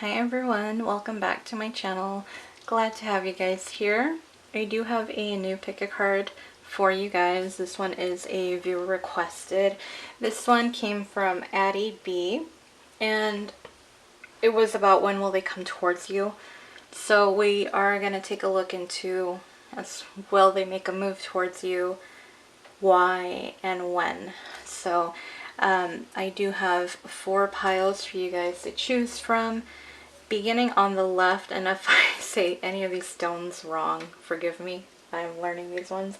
Hi everyone, welcome back to my channel. Glad to have you guys here. I do have a new pick a card for you guys. This one is a viewer requested. This one came from Addy Bl and it was about when will they come towards you. So we are going to take a look into will they make a move towards you, why, and when. So I do have 4 piles for you guys to choose from. Beginning on the left, and if I say any of these stones wrong, forgive me, I'm learning these ones.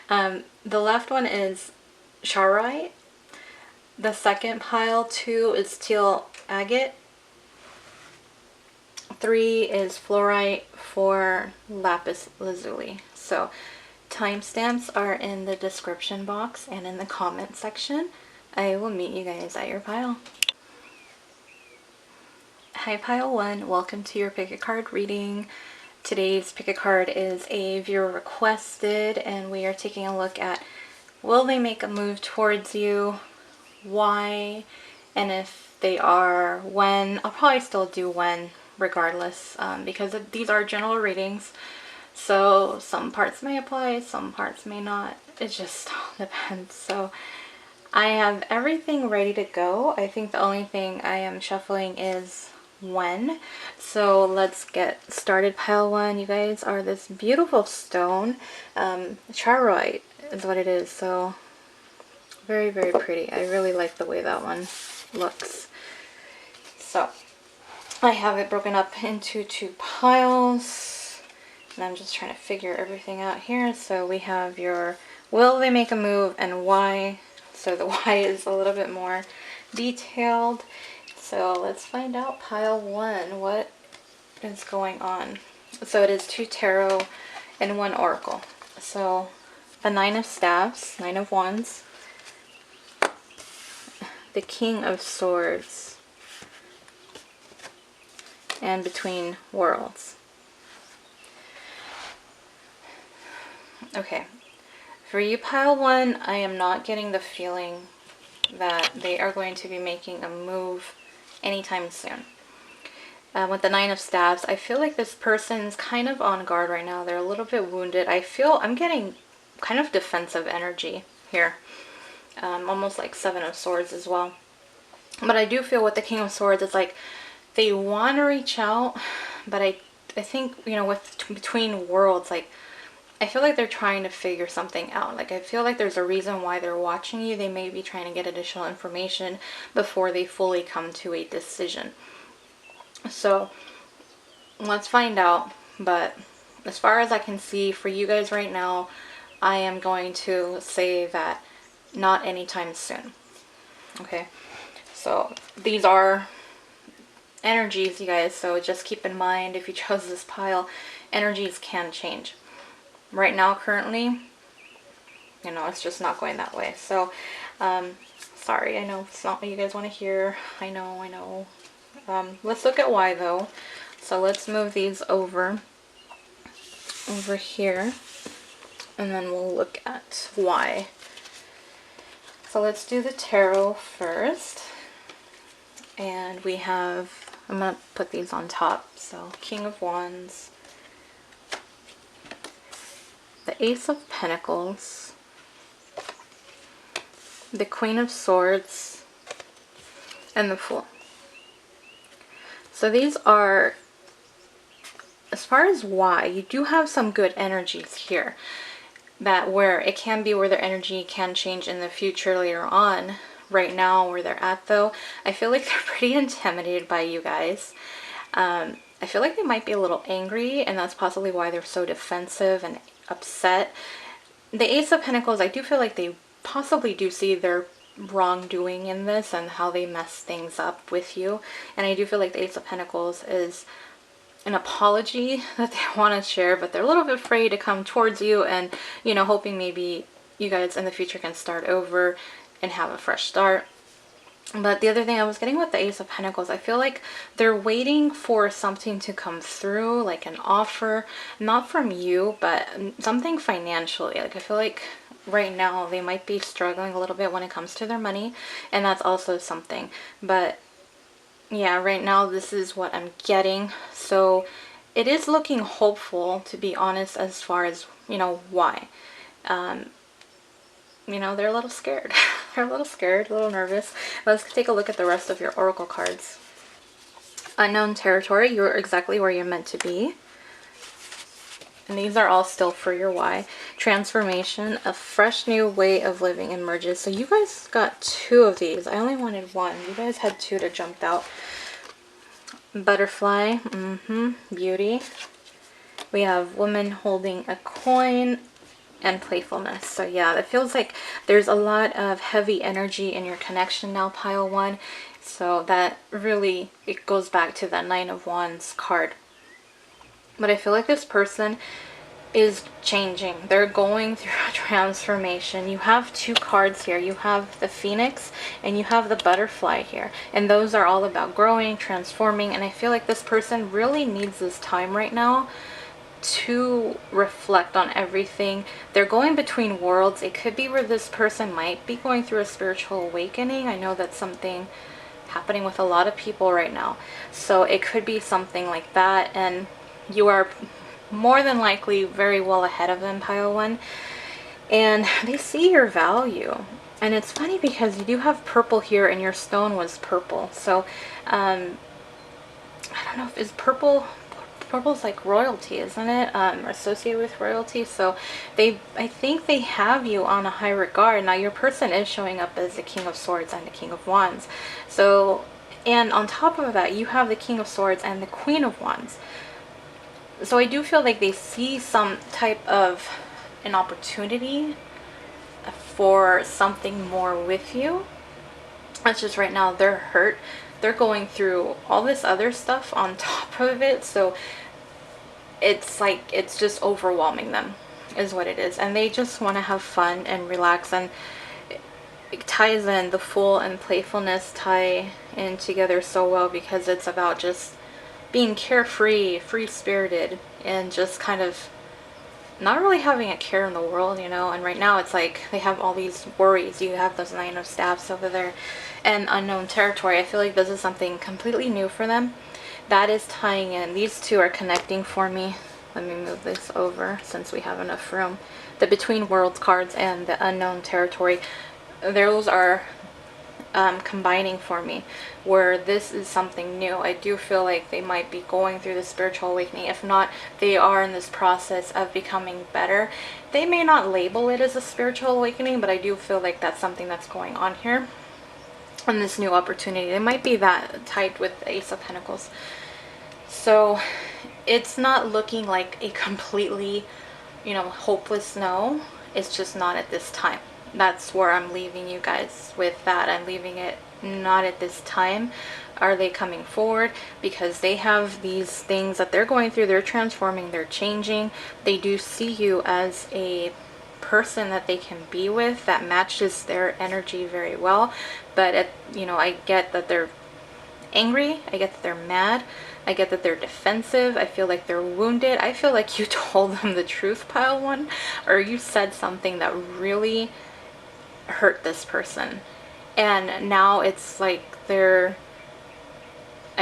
The left one is Charoite. The second pile, 2, is Teal Agate. 3 is Fluorite. 4, Lapis Lazuli. So timestamps are in the description box and in the comment section. I will meet you guys at your pile. Hi pile 1, welcome to your pick a card reading. Today's pick a card is a viewer requested and we are taking a look at will they make a move towards you, why, and if they are, when. I'll probably still do when regardless because these are general readings, so some parts may apply, some parts may not. It just depends. So I have everything ready to go. I think the only thing I am shuffling is when. So let's get started. Pile 1, you guys, are this beautiful stone. Charoite is what it is. So very, very pretty. I really like the way that one looks. So I have it broken up into 2 piles. And I'm just trying to figure everything out here. So we have your will they make a move and why. So the why is a little bit more detailed. So let's find out pile 1, what is going on. So it is 2 tarot and 1 oracle. So the 9 of staffs, 9 of wands, the king of swords, and between worlds. Okay, for you pile 1, I am not getting the feeling that they are going to be making a move anytime soon. With the 9 of staffs, I feel like this person's kind of on guard right now. They're a little bit wounded. I'm getting kind of defensive energy here. Almost like 7 of swords as well. But I do feel with the king of swords, it's like they want to reach out, but I think, you know, with between worlds, like I feel like they're trying to figure something out. Like I feel like there's a reason why they're watching you. They may be trying to get additional information before they fully come to a decision. So let's find out. But as far as I can see for you guys right now, I am going to say that not anytime soon. Okay, so these are energies, you guys, so just keep in mind if you chose this pile, energies can change. Right now, currently, you know, it's just not going that way. So, sorry, I know it's not what you guys want to hear. I know. Let's look at why, though. So let's move these over here, and then we'll look at why. So let's do the tarot first. And we have, I'm going to put these on top. So King of Wands, the Ace of Pentacles, the Queen of Swords, and the Fool. So these are, as far as why, you do have some good energies here. That where it can be where their energy can change in the future later on. Right now where they're at though, I feel like they're pretty intimidated by you guys. I feel like they might be a little angry, and that's possibly why they're so defensive and upset. The Ace of Pentacles, I do feel like they possibly do see their wrongdoing in this and how they mess things up with you. And I do feel like the Ace of Pentacles is an apology that they want to share, but they're a little bit afraid to come towards you and, you know, hoping maybe you guys in the future can start over and have a fresh start. But the other thing I was getting with the Ace of Pentacles, I feel like they're waiting for something to come through, like an offer, not from you, but something financially. Like I feel like right now they might be struggling a little bit when it comes to their money, and that's also something. But yeah, right now this is what I'm getting. So it is looking hopeful, to be honest, as far as, you know, why. You know, they're a little scared. They're a little scared, a little nervous. Let's take a look at the rest of your oracle cards. Unknown territory, you're exactly where you're meant to be. And these are all still for your why. Transformation, a fresh new way of living emerges. So you guys got 2 of these. I only wanted 1. You guys had 2 that jumped out. Butterfly, beauty. We have woman holding a coin and playfulness. So yeah, it feels like there's a lot of heavy energy in your connection now, pile 1. So that really, it goes back to that 9 of Wands card. But I feel like this person is changing. They're going through a transformation. You have 2 cards here. You have the Phoenix and you have the Butterfly here. And those are all about growing, transforming. And I feel like this person really needs this time right now to reflect on everything. They're going between worlds. It could be where this person might be going through a spiritual awakening. I know that's something happening with a lot of people right now. So it could be something like that. And you are more than likely very well ahead of them, pile 1. And they see your value. And it's funny because you do have purple here and your stone was purple. So I don't know if it's purple's like royalty, isn't it? Or associated with royalty. So I think they have you on a high regard. Now your person is showing up as the King of Swords and the King of Wands. So, and on top of that, you have the King of Swords and the Queen of Wands. So I do feel like they see some type of an opportunity for something more with you. It's just right now they're hurt. They're going through all this other stuff on top of it. So it's like, it's just overwhelming them is what it is. And they just want to have fun and relax. And it ties in, the Fool and playfulness tie in together so well because it's about just being carefree, free-spirited, and just kind of not really having a care in the world, you know. And right now it's like they have all these worries. You have those 9 of Staffs over there and unknown territory. I feel like this is something completely new for them. That is tying in. These 2 are connecting for me. Let me move this over since we have enough room. The Between Worlds cards and the unknown territory, those are combining for me, where this is something new. I do feel like they might be going through the spiritual awakening. If not, they are in this process of becoming better. They may not label it as a spiritual awakening, but I do feel like that's something that's going on here. And this new opportunity, it might be that tied with the Ace of Pentacles. So it's not looking like a completely, you know, hopeless no. It's just not at this time. That's where I'm leaving you guys with that. I'm leaving it not at this time. Are they coming forward? Because they have these things that they're going through. They're transforming. They're changing. They do see you as a person that they can be with that matches their energy very well. But, you know, I get that they're angry. I get that they're mad. I get that they're defensive. I feel like they're wounded. I feel like you told them the truth, pile 1. Or you said something that really hurt this person, and now it's like I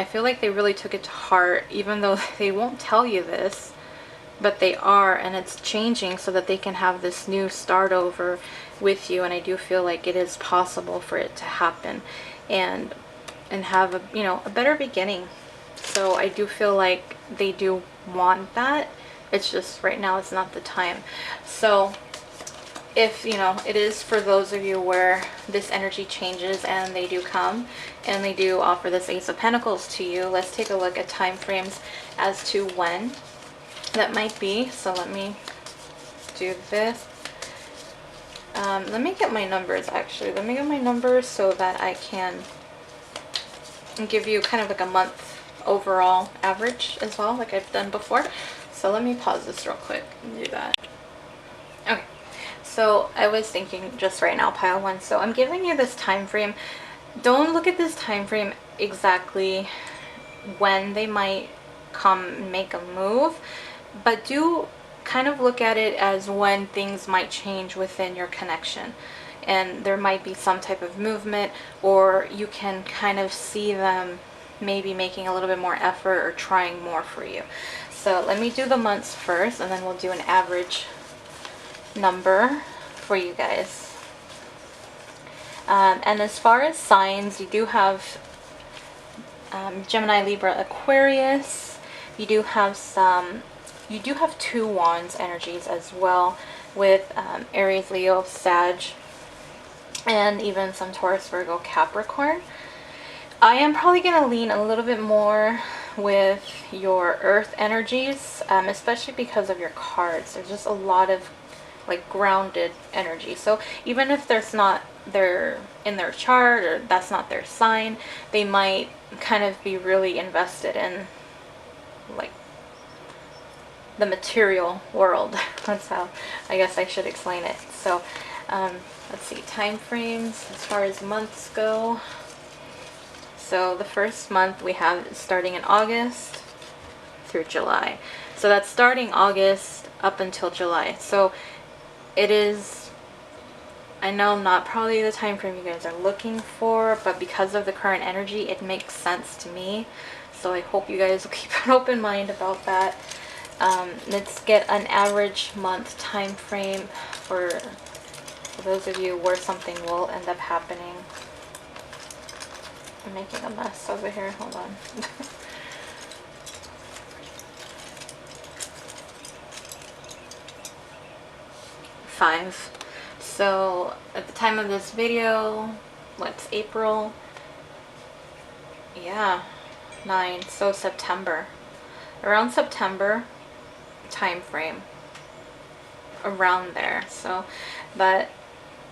feel like they really took it to heart, even though they won't tell you this, but they are, and it's changing so that they can have this new start over with you. And I do feel like it is possible for it to happen and have a, you know, a better beginning. So I do feel like they do want that. It's just right now it's not the time. So if, you know, it is for those of you where this energy changes and they do come and they do offer this Ace of Pentacles to you, let's take a look at time frames as to when that might be. So let me do this. Let me get my numbers actually. Let me get my numbers so that I can give you kind of like a month overall average as well, like I've done before. So let me pause this real quick and do that. Okay. So I was thinking just right now, pile 1. So I'm giving you this time frame. Don't look at this time frame exactly when they might come and make a move, but do kind of look at it as when things might change within your connection. And there might be some type of movement, or you can kind of see them maybe making a little bit more effort or trying more for you. So let me do the months first, and then we'll do an average number for you guys. And as far as signs, you do have Gemini, Libra, Aquarius. You do have 2 wands energies as well, with Aries, Leo, Sag, and even some Taurus, Virgo, Capricorn. I am probably going to lean a little bit more with your earth energies, especially because of your cards. There's just a lot of like grounded energy. So even if they're in their chart, or that's not their sign, they might kind of be really invested in like the material world. That's how I guess I should explain it. So let's see, time frames as far as months go. So the first month we have starting in August through July. So that's starting August up until July. So it is, I know, not probably the time frame you guys are looking for, but because of the current energy, it makes sense to me. So I hope you guys will keep an open mind about that. Let's get an average month time frame for those of you where something will end up happening. I'm making a mess over here. Hold on. 5. So at the time of this video, what's April? Yeah, 9. So September. Around September time frame. Around there. So, but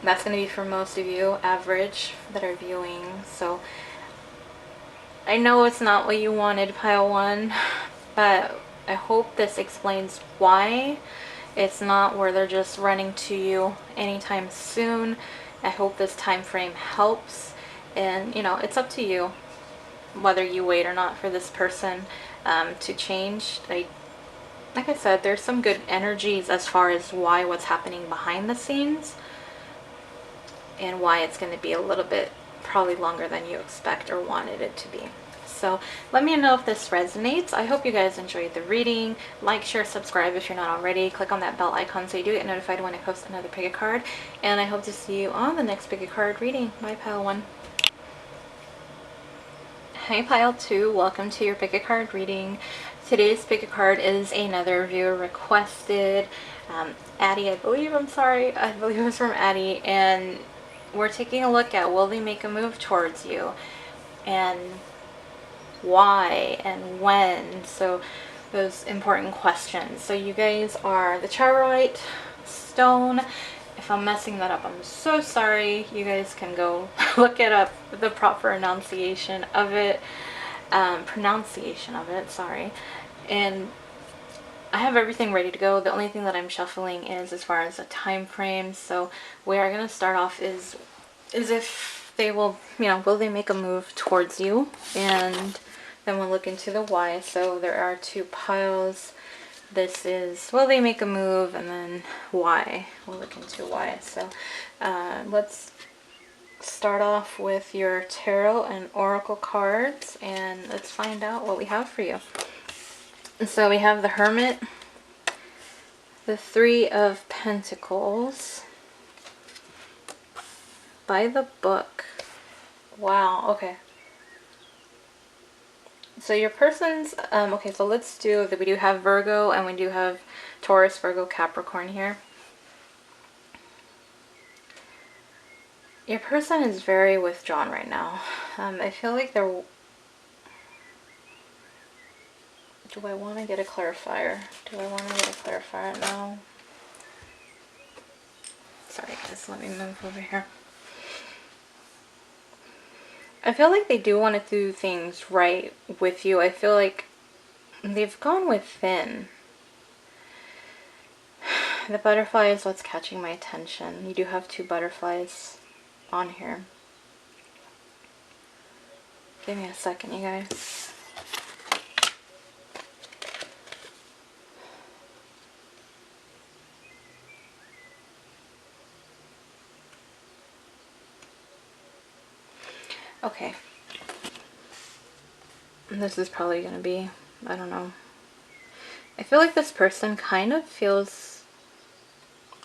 that's going to be for most of you, average, that are viewing. So I know it's not what you wanted, pile 1, but I hope this explains why. It's not where they're just running to you anytime soon. I hope this time frame helps, and you know, it's up to you whether you wait or not for this person to change. Like I said, there's some good energies as far as what's happening behind the scenes, and why it's going to be a little bit probably longer than you expect or wanted it to be. So let me know if this resonates. I hope you guys enjoyed the reading. Like, share, subscribe if you're not already. Click on that bell icon so you do get notified when I post another pick a card. And I hope to see you on the next pick a card reading. Bye, pile 1. Hi, pile 2. Welcome to your pick a card reading. Today's pick a card is another viewer requested. Addy, I believe it was from Addy, and we're taking a look at, will they make a move towards you, and why and when. So those important questions. So you guys are the Charoite stone. If I'm messing that up, I'm so sorry. You guys can go look it up, the proper enunciation of it, sorry. And I have everything ready to go. The only thing that I'm shuffling is as far as a time frame. So we are going to start off is if they will, will they make a move towards you? And then we'll look into the why. So there are 2 piles. This is, will they make a move? And then why. We'll look into why. So let's start off with your tarot and oracle cards, and let's find out what we have for you. So we have the Hermit, the 3 of Pentacles, by the book. Wow, okay. So your person's, okay, so let's do, we do have Virgo, and we do have Taurus, Virgo, Capricorn here. Your person is very withdrawn right now. I feel like they're, do I want to get a clarifier? No. Sorry guys, let me move over here. I feel like they do want to do things right with you. I feel like they've gone within. The butterfly is what's catching my attention. You do have 2 butterflies on here. Give me a second, you guys. Okay. this is probably going to be, I don't know. I feel like this person kind of feels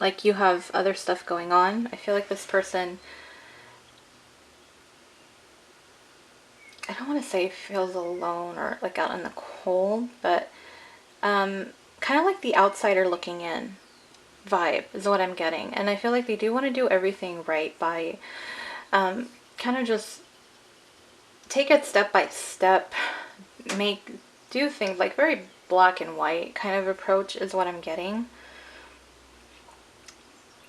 like you have other stuff going on. I feel like this person, I don't want to say feels alone or like out in the cold, but kind of like the outsider looking in vibe is what I'm getting. And I feel like they do want to do everything right by kind of just take it step by step, do things like very black and white kind of approach is what I'm getting.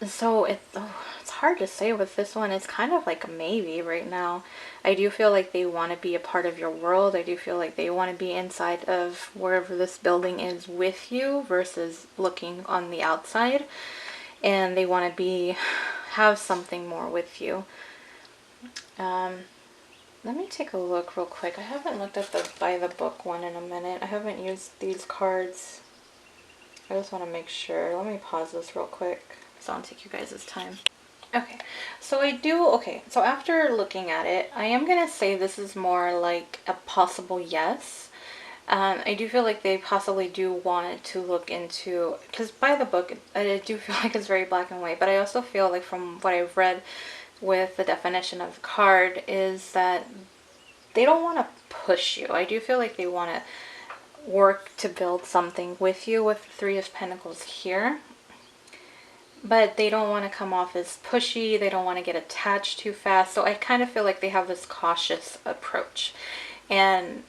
So it's hard to say with this one. It's kind of like a maybe right now. I do feel like they want to be a part of your world. I do feel like they want to be inside of wherever this building is with you versus looking on the outside. And they want to have something more with you. Let me take a look real quick. I haven't looked at the by the book one in a minute. I haven't used these cards. I just want to make sure. Let me pause this real quick so I don't take you guys' time. Okay, so so after looking at it, I am going to say this is more like a possible yes. I do feel like they possibly do want to look into, because by the book, I do feel like it's very black and white, but I also feel like from what I've read with the definition of the card is that they don't want to push you. I do feel like they want to work to build something with you with the Three of Pentacles here. But they don't want to come off as pushy. They don't want to get attached too fast. So I kind of feel like they have this cautious approach. And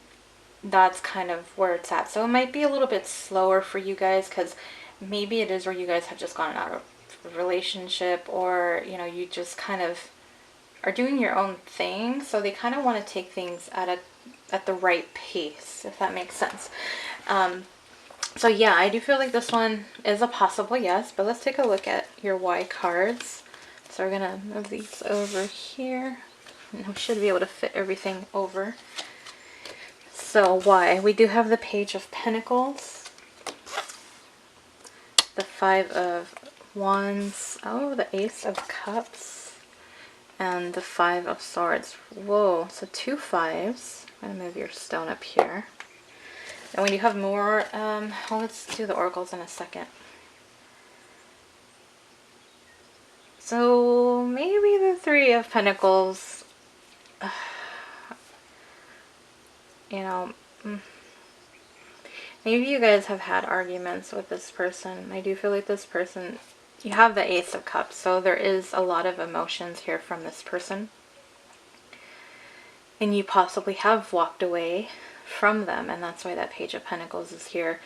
that's kind of where it's at. So it might be a little bit slower for you guys because maybe it is where you guys have just gone out of a relationship, or, you know, you just kind of are doing your own thing. So they kind of want to take things at the right pace, if that makes sense. So yeah, I do feel like this one is a possible yes, but let's take a look at your why cards. So we're gonna move these over here. And we should be able to fit everything over. So why? We do have the Page of Pentacles, the Five of Wands, oh, the Ace of Cups, and the Five of Swords. Whoa, so 2 5s. I'm gonna move your stone up here. And when you have more, well, let's do the oracles in a second. So maybe the Three of Pentacles, you know, maybe you guys have had arguments with this person. I do feel like this person, you have the Ace of Cups, so there is a lot of emotions here from this person. And you possibly have walked away from them, and that's why that Page of Pentacles is here.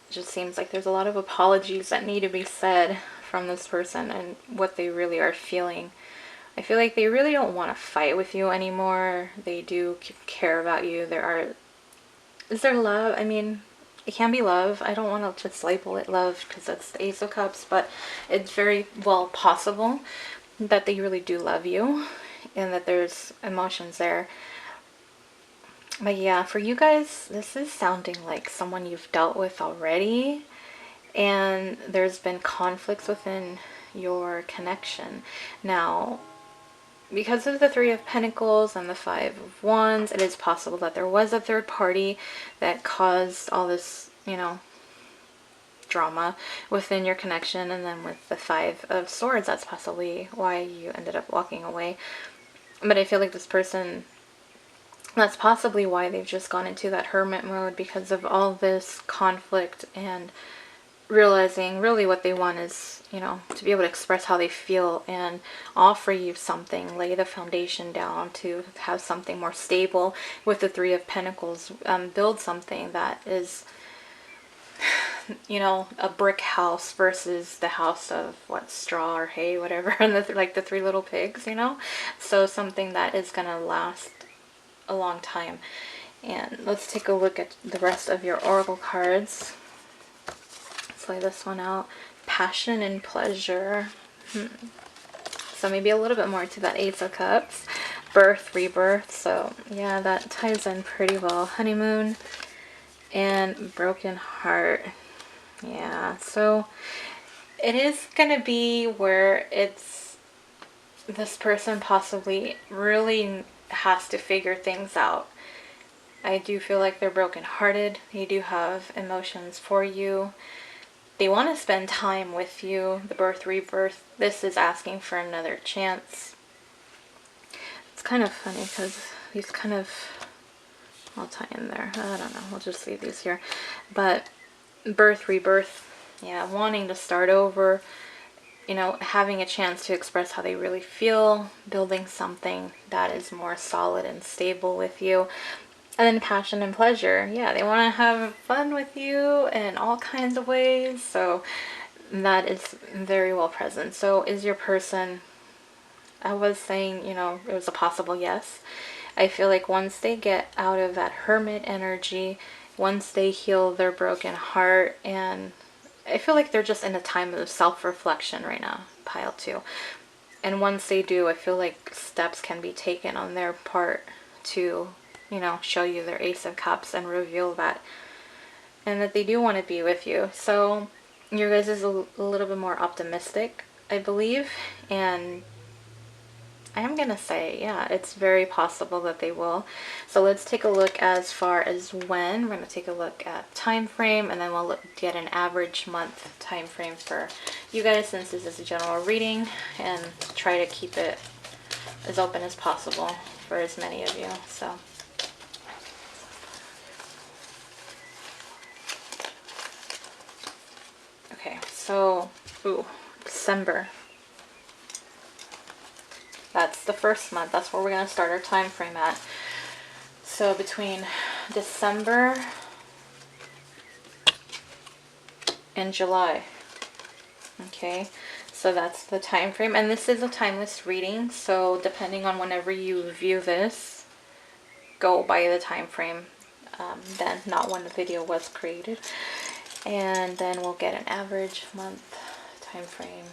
It just seems like there's a lot of apologies that need to be said from this person and what they really are feeling. I feel like they really don't want to fight with you anymore. They do care about you. Is there love? I mean, it can be love. I don't want to just label it love because that's the Ace of Cups, but it's very well possible that they really do love you and that there's emotions there. But yeah, for you guys, this is sounding like someone you've dealt with already, and there's been conflicts within your connection. Now, because of the Three of Pentacles and the Five of Wands, it is possible that there was a third party that caused all this, you know, drama within your connection. And then with the Five of Swords, that's possibly why you ended up walking away. But I feel like this person, that's possibly why they've just gone into that hermit mode, because of all this conflict and realizing really what they want is, you know, to be able to express how they feel and offer you something, lay the foundation down to have something more stable with the Three of Pentacles, build something that is, you know, a brick house versus the house of what, straw or hay, whatever, and like the Three Little Pigs, you know. So something that is gonna last a long time. And let's take a look at the rest of your oracle cards. Let's lay this one out. Passion and pleasure. So maybe a little bit more to that Ace of Cups. Birth, rebirth. So yeah, that ties in pretty well. Honeymoon and broken heart. Yeah, so it is gonna be where it's this person possibly really has to figure things out. I do feel like they're brokenhearted. They do have emotions for you. They want to spend time with you. The birth, rebirth, this is asking for another chance. It's kind of funny because these kind of, I'll tie in there. I don't know. We'll just leave these here. But birth, rebirth, yeah, wanting to start over, you know, having a chance to express how they really feel, building something that is more solid and stable with you. And then passion and pleasure. Yeah, they want to have fun with you in all kinds of ways. So that is very well present. So is your person, I was saying, you know, it was a possible yes. I feel like once they get out of that hermit energy, once they heal their broken heart, and I feel like they're just in a time of self-reflection right now, pile 2. And once they do, I feel like steps can be taken on their part to, you know, show you their Ace of Cups and reveal that. And that they do want to be with you. So your guys is a little bit more optimistic, I believe. And I am going to say, yeah, it's very possible that they will. So let's take a look as far as when. We're going to take a look at time frame, and then we'll get an average month time frame for you guys, since this is a general reading, and try to keep it as open as possible for as many of you. So okay, so December. That's the first month. That's where we're going to start our time frame at. So between December and July. Okay, so that's the time frame. And this is a timeless reading. So depending on whenever you view this, go by the time frame. Then, not when the video was created. And then we'll get an average month time frame.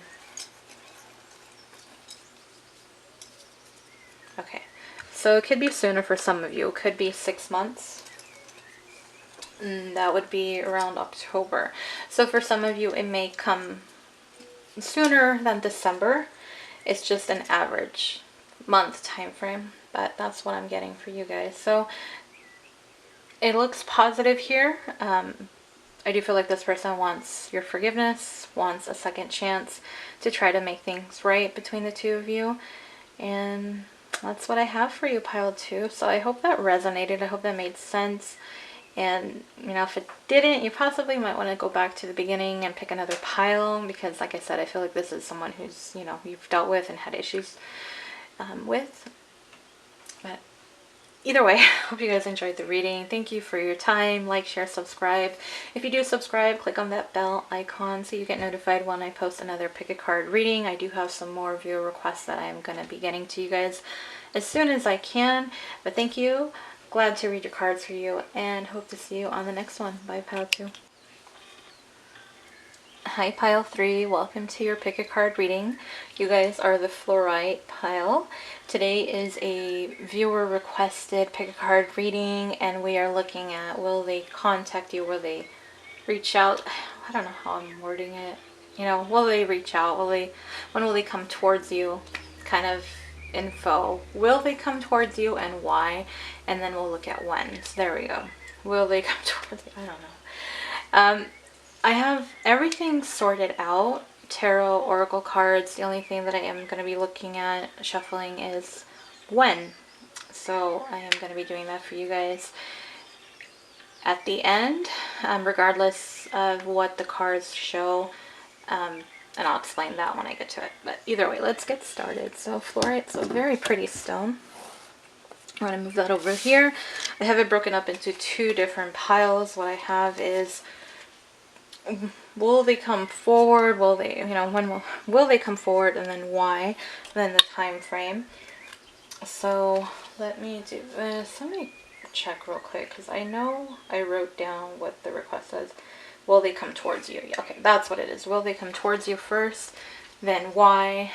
Okay, so it could be sooner for some of you. It could be 6 months. That would be around October. So for some of you, it may come sooner than December. It's just an average month time frame, but that's what I'm getting for you guys. So it looks positive here. I do feel like this person wants your forgiveness, wants a second chance to try to make things right between the two of you. And that's what I have for you, pile 2. So I hope that resonated. I hope that made sense. And, you know, if it didn't, you possibly might want to go back to the beginning and pick another pile. Because, like I said, I feel like this is someone who's, you know, you've dealt with and had issues with. But either way, hope you guys enjoyed the reading. Thank you for your time. Like, share, subscribe. If you do subscribe, click on that bell icon so you get notified when I post another pick a card reading. I do have some more viewer requests that I'm going to be getting to you guys as soon as I can. But thank you. Glad to read your cards for you, and hope to see you on the next one. Bye, pile 2. Hi, pile 3. Welcome to your pick a card reading. You guys are the Fluorite pile. Today is a viewer requested pick a card reading, and we are looking at, will they contact you? Will they reach out? I don't know how I'm wording it. You know, will they reach out? When will they come towards you? Kind of info. Will they come towards you, and why? And then we'll look at when. So there we go. Will they come towards you? I don't know. I have everything sorted out. Tarot, oracle cards. The only thing that I am going to be looking at, shuffling, is when. So I am going to be doing that for you guys at the end, regardless of what the cards show. And I'll explain that when I get to it. But either way, let's get started. So Fluorite's a very pretty stone. I'm going to move that over here. I have it broken up into 2 different piles. What I have is, will they come forward? Will they, you know, when will they come forward, and then why? And then the time frame. So let me do this. Let me check real quick, because I know I wrote down what the request says. Will they come towards you? Yeah, okay, that's what it is. Will they come towards you first, then why,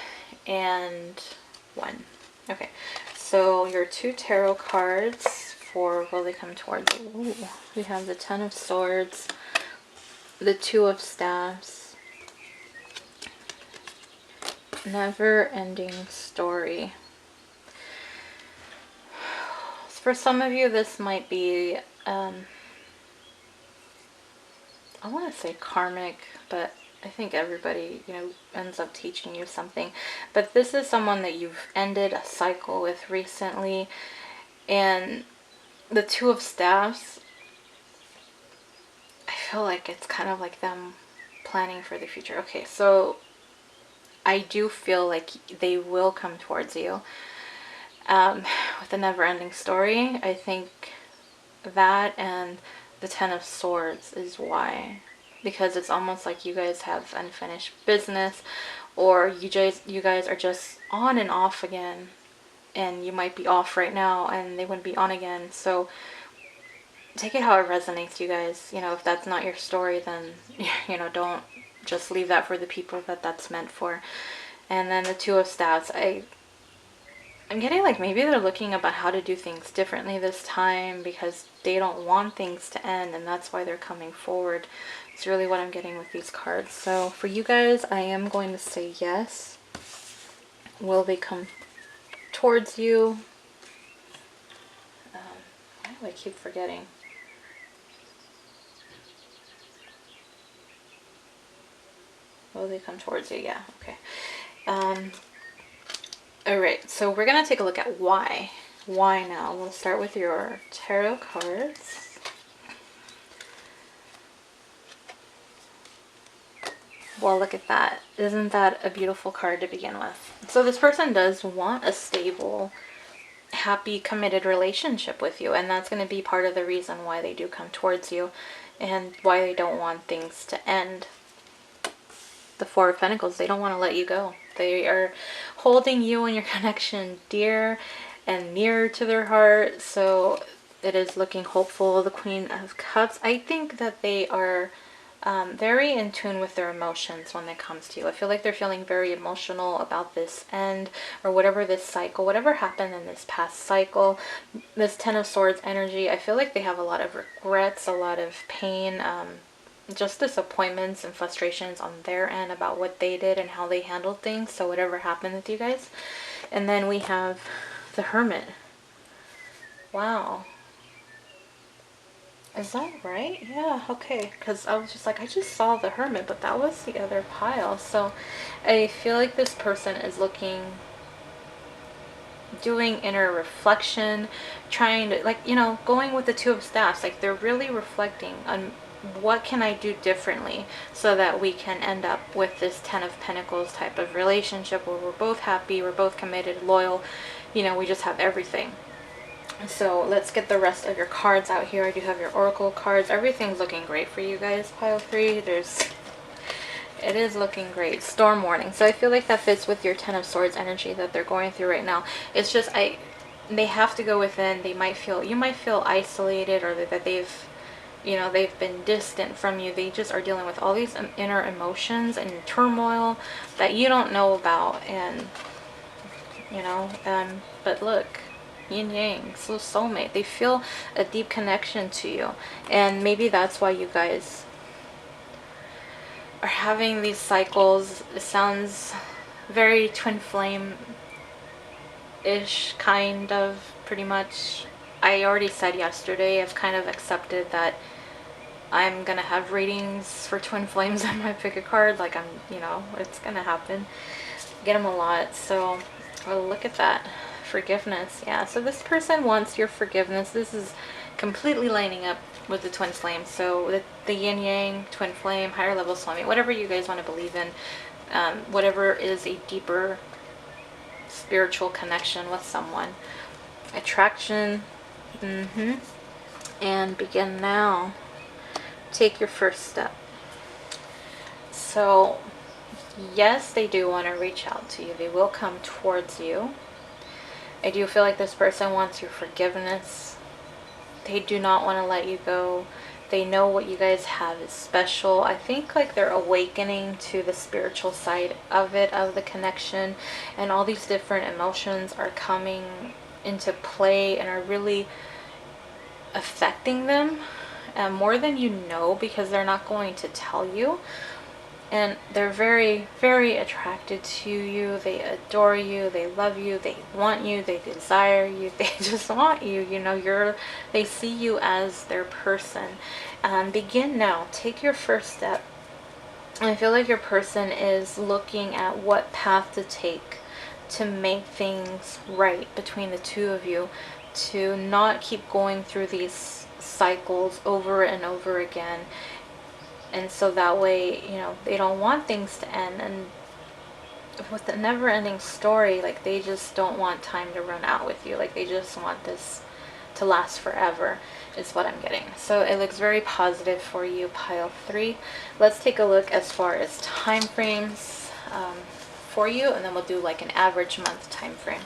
and when. Okay, so your 2 tarot cards for will they come towards you. Ooh, we have the 10 of Swords, the 2 of Staffs, Never Ending Story. For some of you, this might be, I want to say karmic, but I think everybody, you know, ends up teaching you something. But this is someone that you've ended a cycle with recently. And the Two of Staffs, I feel like it's kind of like them planning for the future. Okay, so I do feel like they will come towards you with a never-ending story. I think that and the Ten of Swords is why. Because it's almost like you guys have unfinished business, or you guys are just on and off again, and you might be off right now and they wouldn't be on again. So take it how it resonates, you guys. You know, if that's not your story, then, you know, don't just leave that for the people that that's meant for. And then the Two of Staffs, I'm getting like maybe they're looking about how to do things differently this time because they don't want things to end, and that's why they're coming forward. It's really what I'm getting with these cards. So for you guys, I am going to say yes. Will they come towards you? Why do I keep forgetting? Will they come towards you? Yeah, okay. Alright, so we're going to take a look at why. Why now? We'll start with your tarot cards. Well, look at that. Isn't that a beautiful card to begin with? So this person does want a stable, happy, committed relationship with you. And that's going to be part of the reason why they do come towards you and why they don't want things to end. The Four of Pentacles, they don't want to let you go. They are holding you and your connection dear and near to their heart. So it is looking hopeful. The Queen of Cups, I think that they are very in tune with their emotions when it comes to you. I feel like they're feeling very emotional about this end or whatever this cycle, whatever happened in this past cycle. This Ten of Swords energy, I feel like they have a lot of regrets, a lot of pain, just disappointments and frustrations on their end about what they did and how they handled things. So whatever happened with you guys. And then we have the Hermit. Wow. Is that right? Yeah, okay. Because I was just like, I just saw the Hermit, but that was the other pile. So I feel like this person is doing inner reflection, trying to, like, you know, going with the Two of Staffs. Like, they're really reflecting on what can I do differently so that we can end up with this Ten of Pentacles type of relationship where we're both happy, we're both committed, loyal, you know, we just have everything. So let's get the rest of your cards out here. I do have your Oracle cards. Everything's looking great for you guys. Pile 3, it is looking great. Storm warning. So I feel like that fits with your Ten of Swords energy that they're going through right now. It's just, they have to go within. You might feel isolated, or that they've, you know, they've been distant from you. They just are dealing with all these inner emotions and turmoil that you don't know about. And, you know, but look, yin yang, so soulmate. They feel a deep connection to you. And maybe that's why you guys are having these cycles. It sounds very twin flame-ish, kind of, pretty much. I already said yesterday, I've kind of accepted that I'm gonna have readings for twin flames when I pick a card. Like, you know, it's gonna happen. Get them a lot. So, well, look at that. Forgiveness. Yeah, so this person wants your forgiveness. This is completely lining up with the twin flame. So the yin yang, twin flame, higher level soulmate, whatever you guys want to believe in, whatever is a deeper spiritual connection with someone. Attraction. And begin now. Take your first step. So yes, they do want to reach out to you. They will come towards you. I do feel like this person wants your forgiveness. They do not want to let you go. They know what you guys have is special. I think like they're awakening to the spiritual side of it, of the connection, and all these different emotions are coming into play and are really affecting them more than you know, because they're not going to tell you. and they're very, very attracted to you. They adore you, they love you, they want you, they desire you, they just want you. You know, they see you as their person. Begin now. Take your first step. I feel like your person is looking at what path to take to make things right between the two of you, to not keep going through these cycles over and over again. And so that way, you know, they don't want things to end. And with the never-ending story, like, they just don't want time to run out with you. Like, they just want this to last forever, is what I'm getting. So it looks very positive for you, pile 3. Let's take a look as far as time frames for you, and then we'll do like an average month time frame.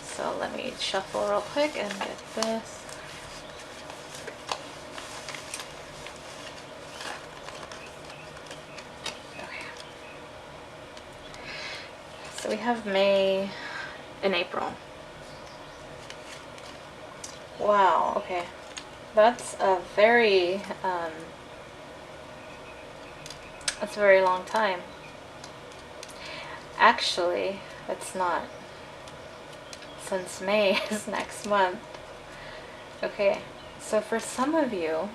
So let me shuffle real quick and get this. So we have May and April. Wow, okay. That's a very long time. Actually, it's not. Since May is next month. Okay, so for some of you,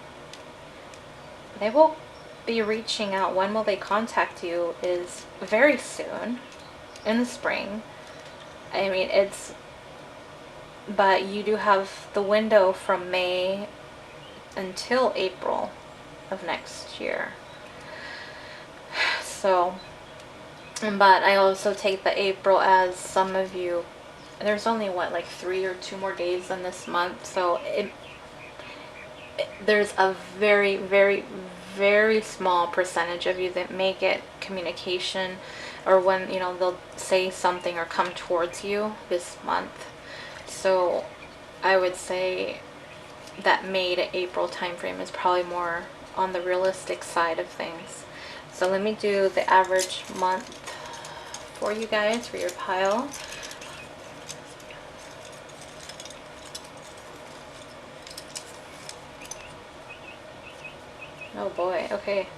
they will be reaching out. When will they contact you is very soon, in the spring. I mean, but you do have the window from May until April of next year. So, but I also take the April as some of you, there's only what, like 3 or 2 more days in this month, so there's a very, very, very small percentage of you that may get communication, or when, you know, they'll say something or come towards you this month. So I would say that May to April time frame is probably more on the realistic side of things. So let me do the average month for you guys for your pile. Oh boy, okay.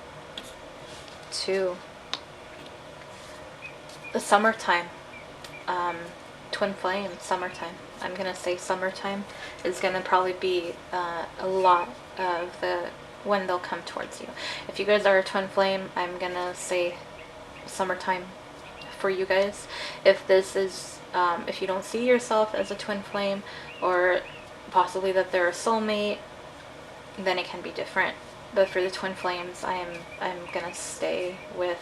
2. The summertime. Twin flame, summertime. I'm gonna say summertime is gonna probably be a lot of when they'll come towards you. If you guys are a twin flame, I'm gonna say summertime for you guys. If this is, if you don't see yourself as a twin flame, or possibly that they're a soulmate, then it can be different. But for the twin flames, I'm gonna stay with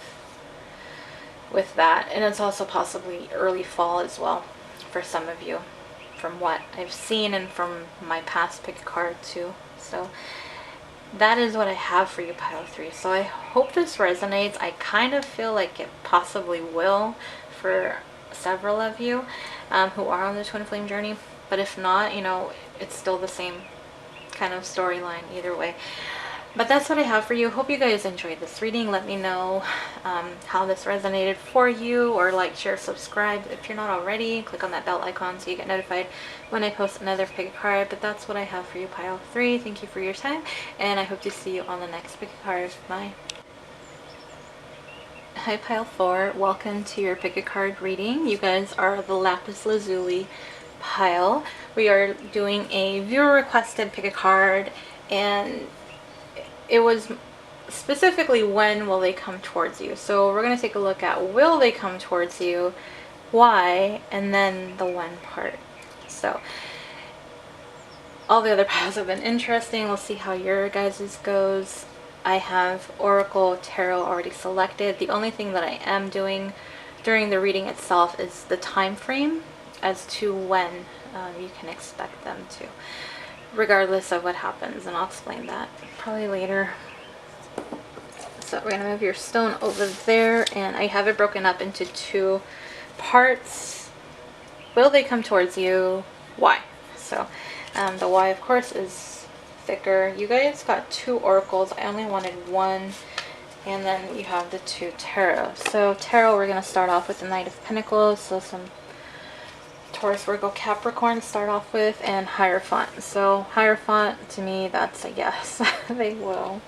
that. And it's also possibly early fall as well for some of you, from what I've seen and from my past pick a card too. So that is what I have for you, pile 3. So I hope this resonates. I kind of feel like it possibly will for several of you who are on the twin flame journey. But if not, you know, it's still the same kind of storyline either way. But that's what I have for you. Hope you guys enjoyed this reading. Let me know how this resonated for you, or like, share, subscribe if you're not already. Click on that bell icon so you get notified when I post another pick a card. But that's what I have for you, pile 3. Thank you for your time, and I hope to see you on the next pick a card. Bye. Hi, pile 4. Welcome to your pick a card reading. You guys are the Lapis Lazuli pile. We are doing a viewer requested pick a card, and it was specifically when will they come towards you. So we're going to take a look at will they come towards you, why, and then the when part. So all the other piles have been interesting. We'll see how your guys's goes. I have Oracle Tarot already selected. The only thing that I am doing during the reading itself is the time frame as to when you can expect them to, regardless of what happens, and I'll explain that probably later. So we're gonna move your stone over there, and I have it broken up into 2 parts. Will they come towards you? Why? So the why, of course, is thicker. You guys got 2 oracles. I only wanted 1, and then you have the 2 tarot. So tarot, we're gonna start off with the Knight of Pentacles. So some Taurus, Virgo, Capricorn start off with, and Hierophant. So Hierophant, to me, that's a yes. They will.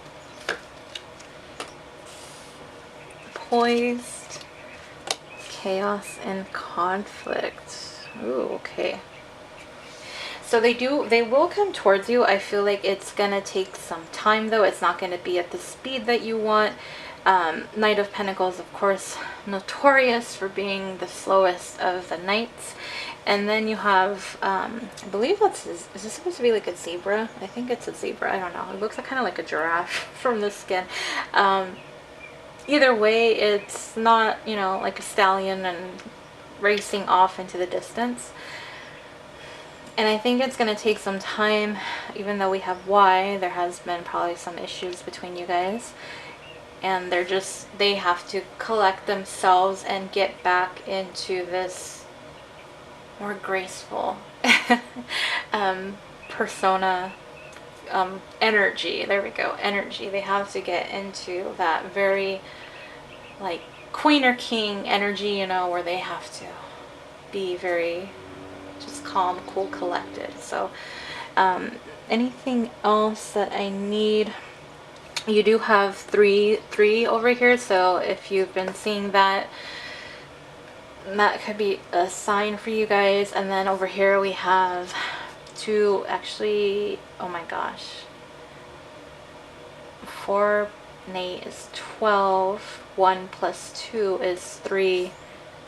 poised, chaos, and conflict. Ooh, okay. So they will come towards you. I feel like it's gonna take some time though. It's not gonna be at the speed that you want. Knight of Pentacles, of course, notorious for being the slowest of the knights. And then you have, I believe is this supposed to be like a zebra? I think it's a zebra. I don't know. It looks like, kind of like a giraffe from the skin. Either way, it's not, you know, like a stallion and racing off into the distance. And I think it's going to take some time, even though we have Y, there has been probably some issues between you guys. And they have to collect themselves and get back into this more graceful persona, energy. There we go, energy. They have to get into that very, like, queen or king energy, you know, where they have to be very just calm, cool, collected. So anything else that I need? You do have three over here, so if you've been seeing that, that could be a sign for you guys. And then over here we have 2, actually, oh my gosh, 4 8 is 12, 1 plus 2 is 3,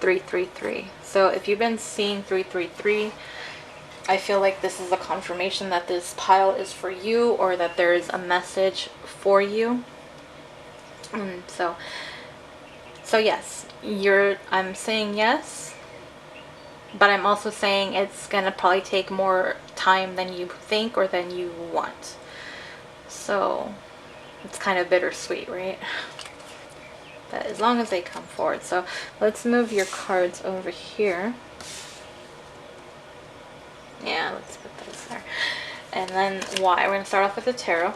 3, 3, 3. So if you've been seeing 3, 3, 3, I feel like this is a confirmation that this pile is for you, or that there is a message for you. So yes, I'm saying yes, but I'm also saying it's gonna probably take more time than you think or than you want. So it's kind of bittersweet, right? But as long as they come forward. So let's move your cards over here. Yeah, let's put those there. And then why? We're going to start off with the tarot.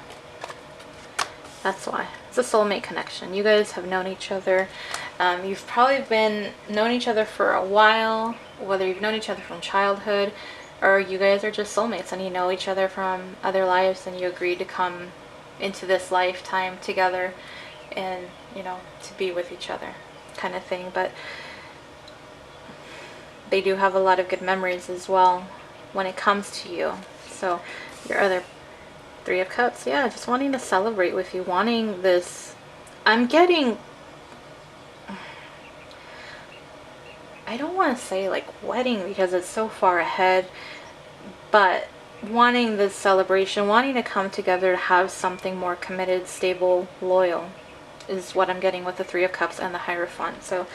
That's why. It's a soulmate connection. You guys have known each other. You've probably known each other for a while, whether you've known each other from childhood, or you guys are just soulmates and you know each other from other lives, and you agreed to come into this lifetime together and, you know, to be with each other kind of thing. But they do have a lot of good memories as well when it comes to you. So your other 3 of Cups, yeah, just wanting to celebrate with you, wanting this, I'm getting, I don't want to say like wedding because it's so far ahead, but wanting this celebration, wanting to come together to have something more committed, stable, loyal is what I'm getting with the 3 of Cups and the Hierophant. So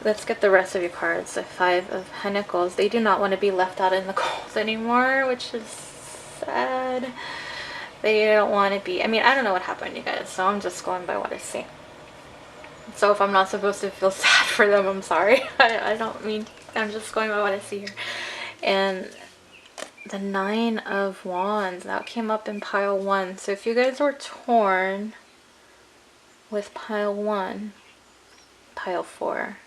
let's get the rest of your cards. The 5 of Pentacles. They do not want to be left out in the cold anymore, which is sad. They don't want to be, I mean, I don't know what happened, you guys, so I'm just going by what I see. So if I'm not supposed to feel sad for them, I'm sorry. I don't mean, I'm just going by what I see here. And the 9 of Wands, that came up in pile 1. So if you guys were torn with pile 1, pile 4,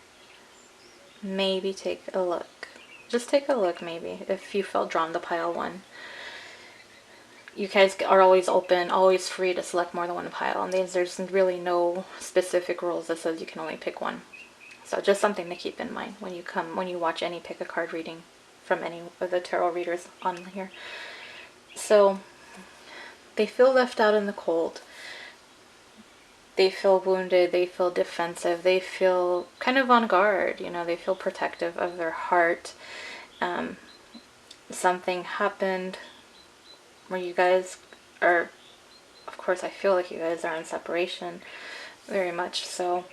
maybe take a look. Just take a look, maybe, if you felt drawn to pile 1. You guys are always open, always free to select more than one pile. And there's really no specific rules that says you can only pick one. So just something to keep in mind when you watch any pick a card reading from any of the tarot readers on here. So they feel left out in the cold. They feel wounded, they feel defensive, they feel kind of on guard, you know, they feel protective of their heart. Something happened where you guys are, of course I feel like you guys are in separation, very much so,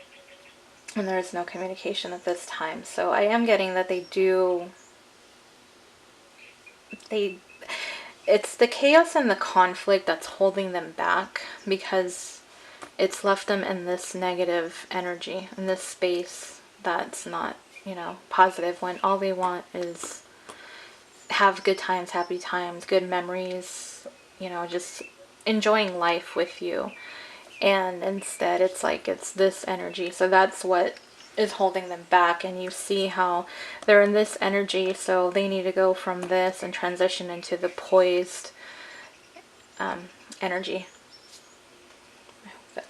and there is no communication at this time. So I am getting that it's the chaos and the conflict that's holding them back, because it's left them in this negative energy, in this space that's not, you know, positive, when all they want is have good times, happy times, good memories, you know, just enjoying life with you. And instead it's like it's this energy. So that's what is holding them back. And you see how they're in this energy, so they need to go from this and transition into the poised energy.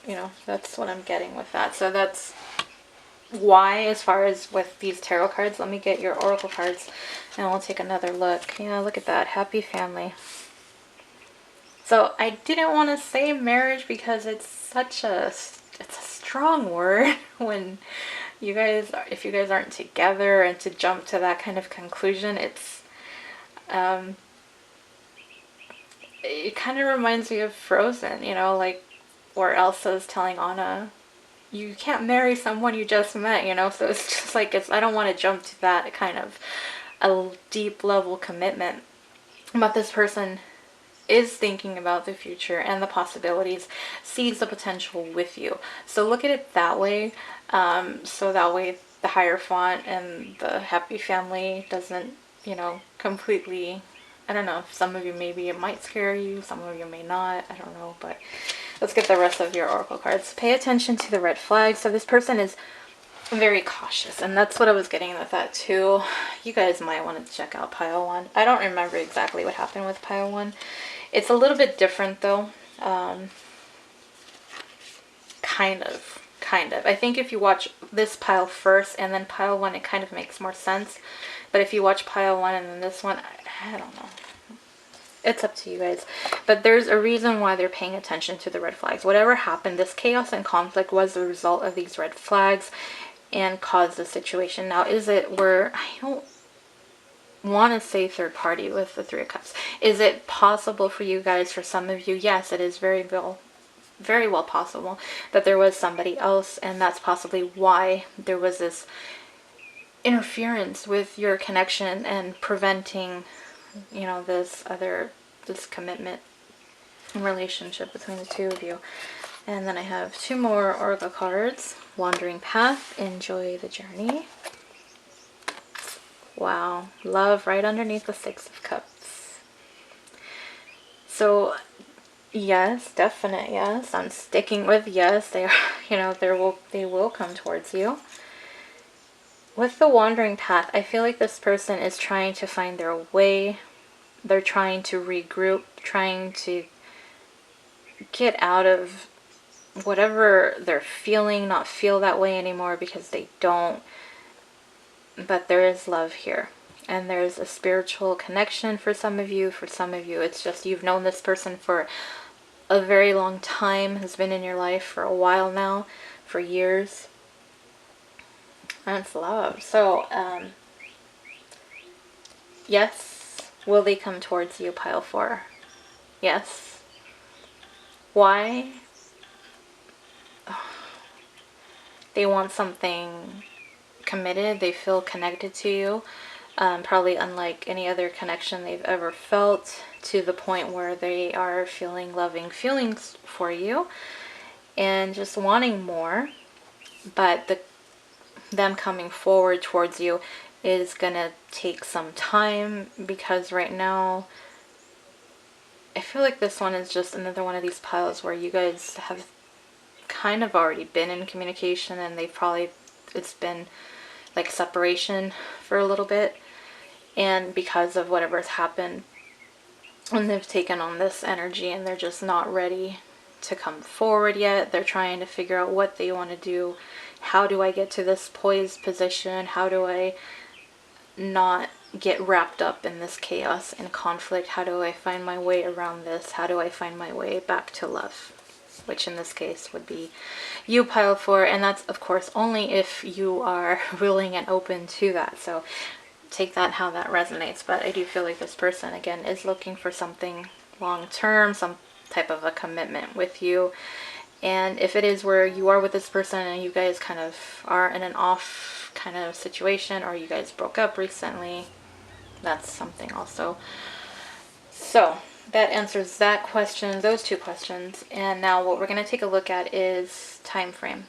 You know, that's what I'm getting with that. So that's why, as far as with these tarot cards. Let me get your oracle cards and we'll take another look. Yeah, look at that. Happy family. So I didn't want to say marriage because it's such a strong word when you guys, if you guys aren't together, and to jump to that kind of conclusion, it kind of reminds me of Frozen, you know, like where Elsa's telling Anna, you can't marry someone you just met, you know. So it's just like, I don't want to jump to that kind of a deep level commitment, but this person is thinking about the future and the possibilities, sees the potential with you. So look at it that way. So that way the Hierophant and the happy family doesn't, you know, completely, I don't know, some of you maybe it might scare you, some of you may not, I don't know, but let's get the rest of your oracle cards. Pay attention to the red flags. So this person is very cautious, and that's what I was getting with that too. You guys might want to check out pile 1. I don't remember exactly what happened with pile 1. It's a little bit different though. Kind of. I think if you watch this pile first and then pile 1, it kind of makes more sense. But if you watch pile 1 and then this one, I don't know. It's up to you guys. But there's a reason why they're paying attention to the red flags. Whatever happened, this chaos and conflict was the result of these red flags and caused the situation. Now, is it where, I don't want to say third party with the 3 of Cups. Is it possible for you guys, for some of you? Yes, it is very well possible that there was somebody else, and that's possibly why there was this interference with your connection and preventing, you know, this commitment and relationship between the 2 of you. And then I have 2 more oracle cards. Wandering path, enjoy the journey. Wow, love right underneath the 6 of Cups. So yes, definite yes. I'm sticking with yes. They are, you know, they will come towards you. With the wandering path, I feel like this person is trying to find their way. They're trying to regroup, trying to get out of whatever they're feeling, not feel that way anymore, because they don't. But there is love here. And there's a spiritual connection for some of you. For some of you, it's just you've known this person for a very long time, has been in your life for a while now, for years. And it's love. So, yes, will they come towards you, pile 4? Yes. Why? They want something committed. They feel connected to you. Probably unlike any other connection they've ever felt, to the point where they are feeling loving feelings for you and just wanting more. But them coming forward towards you is gonna take some time, because right now I feel like this one is just another one of these piles where you guys have kind of already been in communication, and it's been like separation for a little bit, and because of whatever's happened, and they've taken on this energy and they're just not ready to come forward yet. They're trying to figure out what they want to do. How do I get to this poised position? How do I not get wrapped up in this chaos and conflict? How do I find my way around this? How do I find my way back to love? Which in this case would be you, pile 4, and that's of course only if you are willing and open to that. So take that how that resonates. But I do feel like this person again is looking for something long-term, some type of a commitment with you. And if it is where you are with this person and you guys kind of are in an off kind of situation, or you guys broke up recently, that's something also. So that answers that question, those 2 questions. And now what we're going to take a look at is time frame.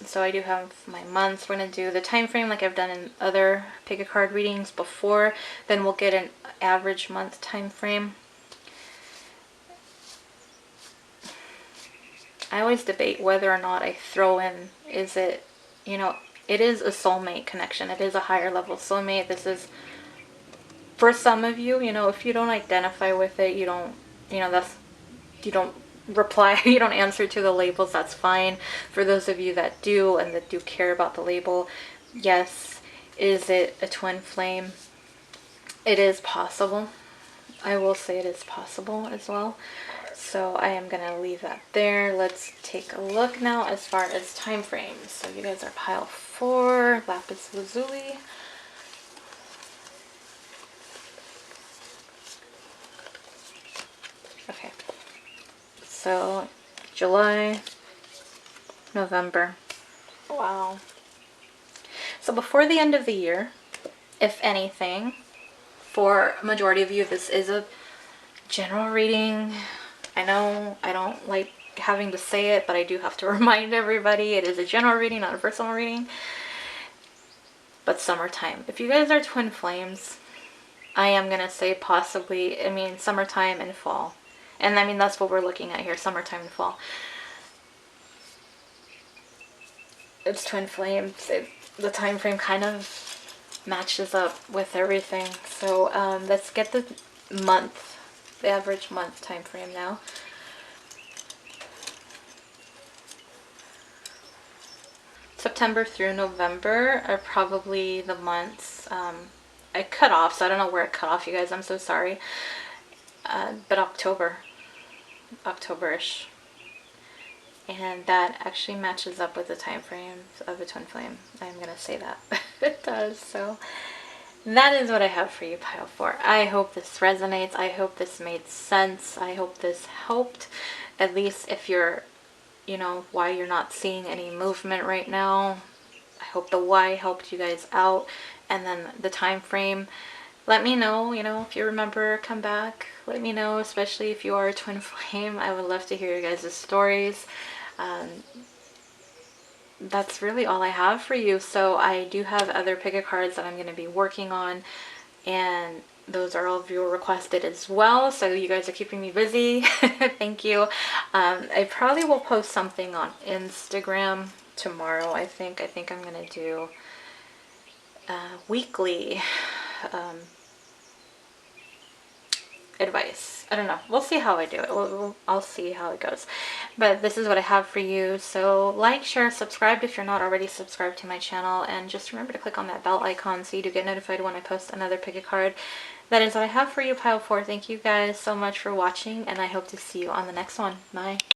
So I do have my months. We're going to do the time frame like I've done in other pick a card readings before. Then we'll get an average month time frame. I always debate whether or not I throw in, is it, you know, it is a soulmate connection. It is a higher level soulmate. This is, for some of you, you know, if you don't identify with it, you don't, you know, you don't reply, you don't answer to the labels, that's fine. For those of you that do and that do care about the label, yes, is it a twin flame? It is possible. I will say it is possible as well. So I am going to leave that there. Let's take a look now as far as time frames. So you guys are pile 4, Lapis Lazuli. Okay. So July, November. Wow. So before the end of the year, if anything, for a majority of you, this is a general reading. I know I don't like having to say it, but I do have to remind everybody it is a general reading, not a personal reading. But summertime. If you guys are twin flames, I am going to say possibly, I mean, summertime and fall. And I mean, that's what we're looking at here, summertime and fall. It's twin flames. The time frame kind of matches up with everything. So let's get the month, the average month time frame now. September through November are probably the months. I cut off, so I don't know where it cut off, you guys. I'm so sorry. But October-ish. And that actually matches up with the time frames of a twin flame. I'm going to say that. It does. So that is what I have for you, pile 4. I hope this resonates. I hope this made sense. I hope this helped. At least if you're, you know, why you're not seeing any movement right now. I hope the why helped you guys out. And then the time frame. Let me know, you know, if you remember, come back. Let me know, especially if you are a twin flame. I would love to hear your guys' stories. That's really all I have for you. So I do have other pick-a cards that I'm going to be working on, and those are all viewer requested as well. So you guys are keeping me busy. Thank you. I probably will post something on Instagram tomorrow. I think I'm going to do weekly advice. I don't know. We'll see how I do it. I'll see how it goes. But this is what I have for you. So like, share, subscribe if you're not already subscribed to my channel. And just remember to click on that bell icon so you do get notified when I post another pick a card. That is what I have for you, pile 4. Thank you guys so much for watching, and I hope to see you on the next one. Bye.